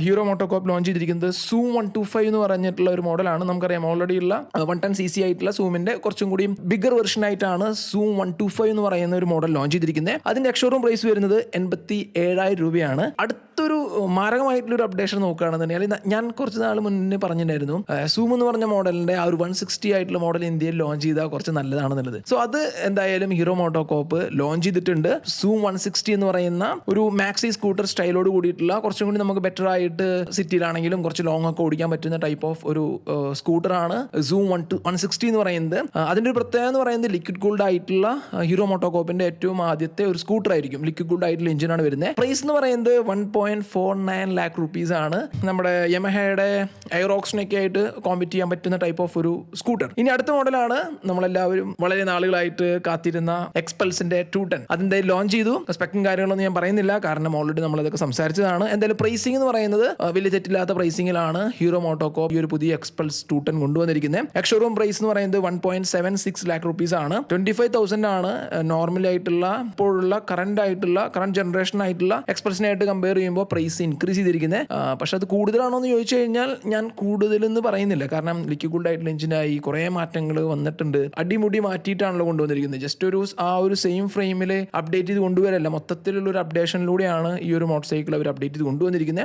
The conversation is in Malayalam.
ഹീറോ മോട്ടോകോപ്പ് ലോഞ്ച് ചെയ്തിരിക്കുന്നത് സൂം 125 എന്ന് പറഞ്ഞിട്ടുള്ള ഒരു മോഡലാണ്. നമുക്കറിയാം ഓൾറെഡി ഉള്ള 110cc ആയിട്ടുള്ള സൂമിന്റെ കുറച്ചും കൂടി ബിഗർ വെർഷൻ ആയിട്ടാണ് സൂം 125 എന്ന് പറയുന്ന ഒരു മോഡൽ ലോഞ്ച് ചെയ്തിരിക്കുന്നത്. അതിന്റെ എക്സ്ഷോറൂം പ്രൈസ് വരുന്നത് 87,000 രൂപയാണ്. അടുത്തൊരു മാരകമായിട്ടുള്ള ഒരു അപ്ഡേഷൻ നോക്കുകയാണെന്നുണ്ടെങ്കിൽ ഞാൻ കുറച്ച് നാൾ മുന്നേ പറഞ്ഞിട്ടുണ്ടായിരുന്നു സൂം എന്ന് പറഞ്ഞ മോഡലിന്റെ ആ ഒരു 160 ആയിട്ടുള്ള മോഡൽ ഇന്ത്യയിൽ ലോഞ്ച് ചെയ്താൽ കുറച്ച് നല്ലതാണെന്നുള്ളത്. സോ അത് എന്തായാലും ഹീറോ മോട്ടോകോപ്പ് ലോഞ്ച് ചെയ്തിട്ടുണ്ട്. സൂം 160 എന്ന് പറയുന്ന ഒരു മാക്സി സ്കൂട്ടർ സ്റ്റൈലോട് കൂടിയിട്ടുള്ള കുറച്ചും കൂടി നമുക്ക് ബെറ്റർ ആയിട്ട് സിറ്റിയിലാണെങ്കിലും കുറച്ച് ലോങ് ഒക്കെ ഓടിക്കാൻ പറ്റുന്ന ടൈപ്പ് ഓഫ് ഒരു സ്കൂട്ടറാണ് സൂം 160 എന്ന് പറയുന്നത്. അതിന്റെ ഒരു പ്രത്യേകത എന്ന് പറയുന്നത് ലിക്വിഡ് കൂൾഡ് ആയിട്ടുള്ള ഹീറോ മോട്ടോകോപ്പിന്റെ ഏറ്റവും ആദ്യത്തെ ഒരു സ്കൂട്ടർ ആയിരിക്കും. ലിക്വിഡ് കൂൾഡ് ആയിട്ടുള്ള എഞ്ചിനാണ് വരുന്നത്. പ്രൈസ് എന്ന് പറയുന്നത് 1.49 lakh rupees ആണ്. നമ്മുടെ യമഹയുടെ എയറോക്സിനൊക്കെ ആയിട്ട് കോമ്പറ്റ് ചെയ്യാൻ പറ്റുന്ന ടൈപ്പ് ഓഫ് ഒരു സ്കൂട്ടർ. ഇനി അടുത്ത മോഡലാണ് നമ്മളെല്ലാവരും വളരെ നാളുകളായിട്ട് കാത്തിരുന്ന എക്സ്പൾസിന്റെ 210. അതെന്തായാലും ലോഞ്ച് ചെയ്തു. സ്പെക്കും കാര്യങ്ങളൊന്നും ഞാൻ പറയുന്നില്ല, കാരണം ഓൾറെഡി നമ്മളതൊക്കെ സംസാരിച്ചതാണ്. എന്തായാലും പ്രൈസിംഗ് എന്ന് പറയുന്നത് വലിയ തെറ്റില്ലാത്ത പ്രൈസിംഗിലാണ് ഹീറോ മോട്ടോകോപ്പ് ഈ ഒരു പുതിയ എക്സ്പൾസ് 210 കൊണ്ടുവന്നിരിക്കുന്നത്. എക്സ്ഷോറൂം പ്രൈസ് എന്ന് പറയുന്നത് 1.76 lakh rupees ആണ്. 25,000 ആണ് നോർമൽ ആയിട്ടുള്ള ഇപ്പോഴുള്ള കറണ്ട് ജനറേഷൻ ആയിട്ടുള്ള എക്സ്പൾസിനായിട്ട് കമ്പയർ ചെയ്യുമ്പോൾ പ്രൈസ് ഇൻക്രീസ് ചെയ്തിരിക്കുന്നത്. പക്ഷെ അത് കൂടുതലാണോ എന്ന് ചോദിച്ചു കഴിഞ്ഞാൽ ഞാൻ കൂടുതലെന്ന് പറയുന്നില്ല, കാരണം ലിക്വിഡ് കൂൾഡ് ആയിട്ടുള്ള എഞ്ചിനായി കുറേ മാറ്റങ്ങൾ വന്നിട്ടുണ്ട്. അടിമുടി മാറ്റിയിട്ടാണല്ലോ കൊണ്ടുവന്നിരിക്കുന്നത്. ജസ്റ്റ് ആ ഒരു സെയിം ഫ്രെയിമിൽ അപ്ഡേറ്റ് ചെയ്ത് കൊണ്ടുവരല്ല, മൊത്തത്തിലുള്ള ഒരു അപ്ഡേഷനിലൂടെയാണ് ഈ ഒരു മോട്ടോർ സൈക്കിൾ അവർ അപ്ഡേറ്റ് ചെയ്ത് കൊണ്ടുവന്നിരിക്കുന്നത്.